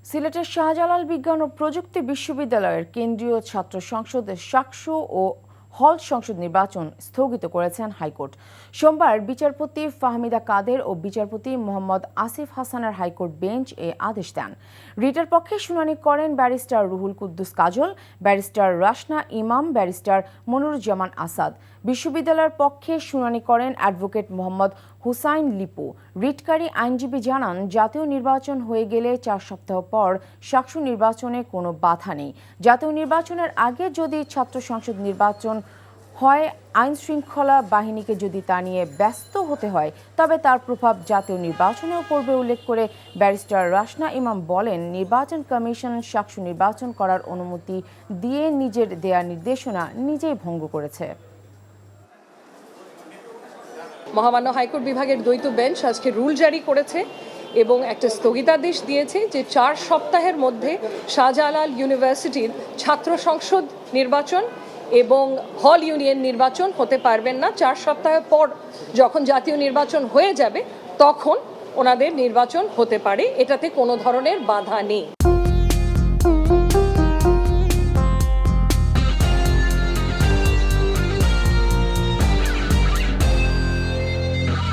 সিলেটের শাহজালাল বিজ্ঞান ও প্রযুক্তি বিশ্ববিদ্যালয়ের কেন্দ্রীয় ছাত্র সংসদের শাকসু ও হল সংসদ নির্বাচন স্থগিত করেছেন হাইকোর্ট। সোমবার বিচারপতি ফাহমিদা কাদের ও বিচারপতি মোহাম্মদ আসিফ হাসানের হাইকোর্ট বেঞ্চ এ আদেশ দেন। রিটের পক্ষে শুনানি করেন ব্যারিস্টার রুহুল কুদ্দুস কাজল, ব্যারিস্টার রাশনা ইমাম, ব্যারিস্টার মনিরুজ্জামান আসাদ। বিশ্ববিদ্যালয়ের পক্ষে শুনানি করেন অ্যাডভোকেট মোহাম্মদ হুসাইন লিপু। রিটকারী আইনজীবী জানান, জাতীয় নির্বাচন হয়ে গেলে 4 সপ্তাহ পর শাকসু নির্বাচনে কোনো বাধা নেই। জাতীয় নির্বাচনের আগে যদি ছাত্র সংসদ নির্বাচন হয়, আইন শৃঙ্খলা বাহিনীকে যদি তা নিয়ে ব্যস্ত হতে হয়, তবে তার প্রভাব জাতীয় নির্বাচনেও পড়বে উল্লেখ করে ব্যারিস্টার রাশনা ইমাম বলেন, নির্বাচন কমিশন শাকসু নির্বাচন করার অনুমতি দিয়ে নিজের দেয়া নির্দেশনা নিজেই ভঙ্গ করেছে। মহামান্য হাইকোর্ট বিভাগের দ্বৈত বেঞ্চ আজকে রুল জারি করেছে এবং একটা স্থগিতাদেশ দিয়েছে যে 4 সপ্তাহের মধ্যে শাহজালাল ইউনিভার্সিটির ছাত্র সংসদ নির্বাচন এবং হল ইউনিয়ন নির্বাচন হতে পারবেন না। 4 সপ্তাহ পর যখন জাতীয় নির্বাচন হয়ে যাবে তখন ওনাদের নির্বাচন হতে পারে, এটাতে কোনো ধরনের বাধা নেই।